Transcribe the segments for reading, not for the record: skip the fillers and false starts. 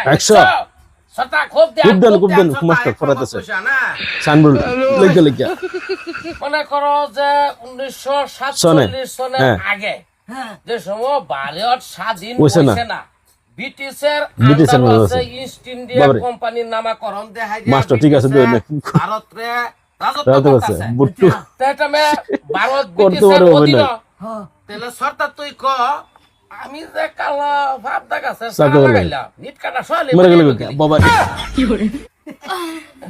100 সতা খুব দেন মাস্টার পড়াতেছে সানবুল লিখে মনে করো যে 1947 সনের আগে যে সময় ভারত স্বাধীন হইছে না ব্রিটিশের ইস্ট ইন্ডিয়া কোম্পানির নামকরণ দেখাই যায় মাস্টার ঠিক আছে ভারতে রাজত্ব করতেছে বুট্টু এটা মে ভারত করতে ব্রিটিশের পারবো অধীন না তাহলে সরকার তুই ক আমি যে কালো ভাব দেখাছে সাথে লাগাইলাম নিট কাটা সলে মরে গেল বাবা কি করে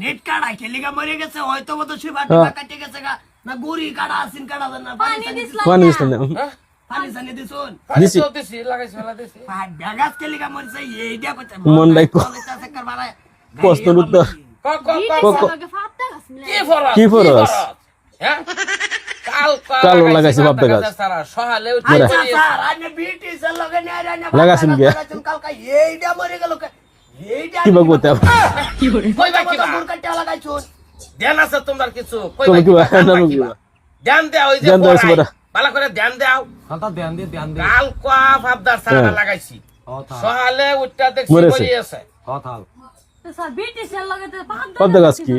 নেট কাটা খেলিগা মরে গেছে হয়তো মতো শিবাটি কাটে গেছে না গুড়ি কাটা আসিন কাটা না পানি দিছলা কোন ইসলাম পানি সানি দিছুন দিছি দিছি লাগাইছ ফেলা দিছি ব্যাগাস খেলিগা মরছে এইটা কইতে মন ডাইকো চক্কর মারায় কষ্ট উত্তর লগে ফাপটা গাছ মিলে কি ফরস হ্যাঁ কাল লাগাইছে বাপ দেখাস সারা সহালে আচ্ছা স্যার আনে ব্রিটিশের লগে নিয়ে আনে লাগাছেন কে কালকা এইটা মরে গেল এইটা কি বলতে কি করে কইবা কি গুড় কাটে লাগাইছুন ধ্যান আছে তোমার কিছু তুমি কি ধ্যান দাও ওই যে ধ্যান দাও পড়াই। ভালো করে ধ্যান দাও খাতা ধ্যান দে কাল কোয়া ভাবদার সারা লাগাইছি সহালে উঠটা দেখছি মরেছে। কই আছে কথা তো স্যার ব্রিটিশের লগে তো ফাপটা গাছ কি?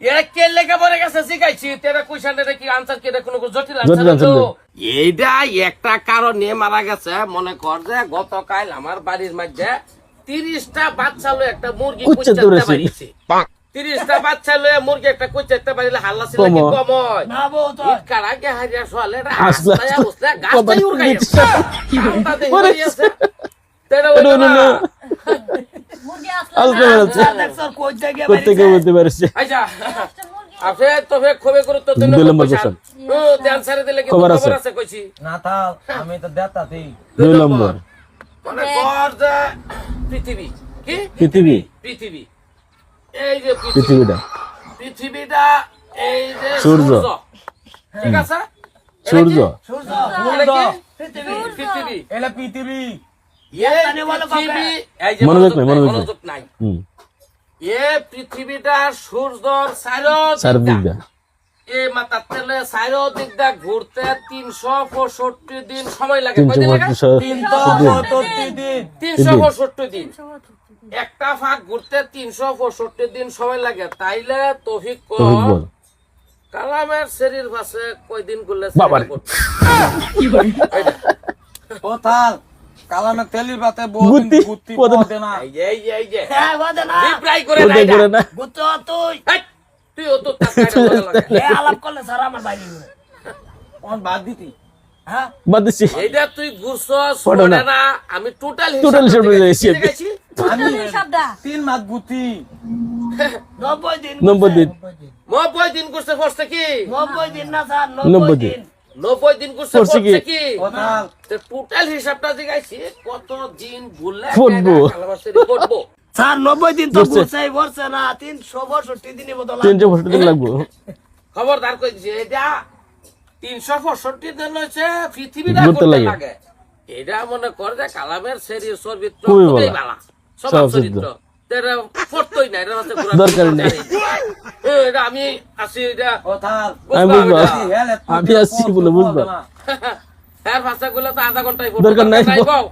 এ কে লেখা পড়ে গেছে শিখাইছি তেরা কোশ্চেনের কি আনসার কি কোনো জটিল জটিল আনসার answer হলো নেই। এইটা একটা কারণে মারা গেছে মনে কর যে গতকাল আমার বাড়ির মধ্যে 30টা বাচ্চা লয়ে একটা মুরগি কুচ্চা কুচ্চাতে ধরেছে। পারিছে 30টা বাচ্চা লয়ে মুরগি একটা কুচ্চাতে পারিলে হাল্লা ছিল কি কম। কম হয় না বউ তো ইট কারাকে হারিয়া সলে আসলা। রাস্তায় বসলে গাছটাই উড়াই পরে তেরা এটা হলো না। মুরগি আলকে বেড়াচ্ছে স্যার কই জায়গা প্রত্যেকে বলতে পারছে আচ্ছা আপনি তবে খুবই গুরুত্বপূর্ণ 2 নম্বর কোশ্চেন question। ধ্যান ছাড়ে দিলে কি খবর খবর আছে। আছে কইছি না তা আমি তো দেতা দেই 2 নম্বর মনে কর যে পৃথিবী কি পৃথিবী পৃথিবী এই যে পৃথিবীটা পৃথিবীটা এই যে সূর্য। ঠিক আছে সূর্য সূর্য এটা কি? পৃথিবী পৃথিবী এলা পৃথিবী এই জানি বলো কাকে? পৃথিবী এই যে মনোযোগ নাই, মনোযোগ নাই। মনোযোগ নাই হুম এই পৃথিবীটা সূর্যর চারদিকটা এই মাথার তেলে চারিদিক দা ঘুরতে 365 দিন সময় লাগে কয়দিন লাগে 365 দিন 365 দিন একটা ফাঁক ঘুরতে 365 দিন সময় লাগে তাইলে তৌফিক তৌফিক বল কালামের শরীর ভাষে কয়দিন ঘুরলে বাবারে। কি করে কোথাল কালামে তেলির বাতে গুত্তি, বহু গুত্তি পদে না। পদে না এই যে হ্যাঁ বদে না রিপ্লাই করে ওদের করে না গুতো তুই হেই, তুই ও তো টাকা লাগে এ আলাপ করলে স্যার আমার বাইরে কোন বাদ দিতি হ্যাঁ বাদ দিছি এইটা তুই ঘুরছস পড়ো না। পড়ে না আমি টোটাল Total হিসাব অনুযায়ী হিসাব। আমি শব্দা 3 মাস গুতি 90 দিন 90 দিন 90 দিন করছে ফসতে কি 90 দিন না স্যার 90 90 দিন। দিন 90 দিন করছে করছে কি? ফসতে কি কোথাল টোটাল হিসাবটা জিগাইছি কত দিন ঘুরলে ফুটবো। কালামের শরীর ফুটবো স্যার 90 দিন তো বুঝছে। বুঝাই বলছে না 365 দিনই বদল 365 দিন লাগবে খবরদার কই দিছে এটা 365 দিন হইছে পৃথিবীটা ঘুরতে ঘুরতে লাগে। লাগে এটা মনে কর যে কালামের শরীর চরিত্র খুবই খুবই ভালো। ভালো সব সব চরিত্র। চরিত্র তেরা ফটতই না এটা হচ্ছে ঘোরার দরকারই নেই। এটা আমি আছি এটা কোথাল আমি বুঝবো হেলে আমি আসছি বলে বুঝবো এর ভাষাগুলো তো আধা ঘন্টায় দরকার নাই বউ।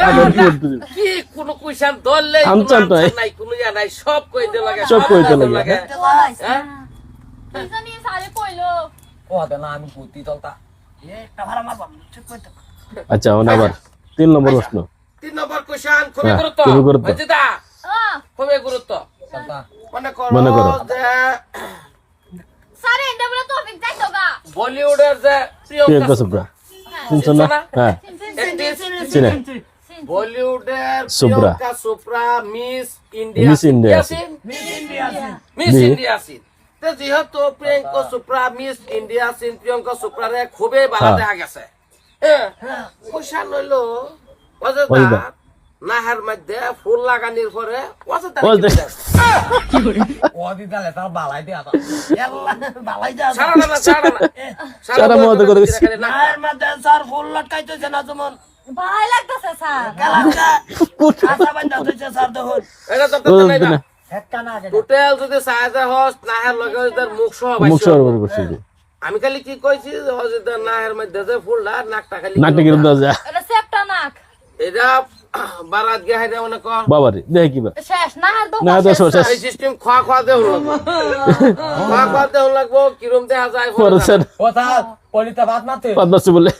আবার কি করতে দিবি? কি কোনো কুইশন ধরলে আনসার নাই। নাই কোনো ইয়া নাই সব কইতে লাগে সব কইতে লাগে। হ্যাঁ তুই জানি সারে কইলো কোদে না আমি গুতি চলতা একটা ভাড়া মারবা ঠিক কইতে আচ্ছা এখন আবার 3 নম্বর প্রশ্ন 3 নম্বর কুইশন খুবই হ্যাঁ, গুরুত্ব খুবই গুরুত্ব। বুঝিদা খুবই গুরুত্ব চলতা মনে মনে করো। করো যে সারে এন্ডা বলে টপিক যাইতো গা বলিউডের যে প্রিয়াঙ্কা প্রিয়ঙ্কা চোপড়া শুনছো না হ্যাঁ চিনে বলিউডের Chopra. Priyanka Chopra Miss India Miss India Miss জি। ইন্ডিয়া সিন তো যেহেতু Priyanka Chopra Miss India scene Priyanka চোপড়ারে খুবই ভালো হ্যাঁ। দেখা গেছে কুশান হইলো ওইটা। অযোধ্যা নাহার মধ্যে ফুল লাগানির পরে অযোধ্যা অযোধ্যা। কি করে কোদি দালে তার বালাই দিয়া তা বালাই যা সারা না সারা না সারা মহতে করে গেছি। আর মধ্যে স্যার ফুল লটকাইতেছে না যেমন ভাই লাগতাছে স্যার কালাটা আশা বান্দা হইছে স্যার দেখুন এটা তো তো নাই অযোধ্যা না না। একটা না আগে টোটাল যদি সাহায্য হস নাহার লগে তার মুখ সহ মুখ বাইছে। সরবর করছে যে। আমি খালি কি কইছি যে অযোধ্যা নাহের মধ্যে যে ফুলটা নাকটা খালি নাকটা কিরম দেওয়া যায় এটা সেপটা নাক এটা বারাত গে হাইরা মনে কর বাবারে দেখে কিবা শেষ না আর না তো শেষ এই সিস্টেম খোয়া দেও লাগবো খোয়া দেও লাগবো কিরম দেখা যায় পড়ছেন কথা পলিতা ভাত মাতে পদ্মাসি বলে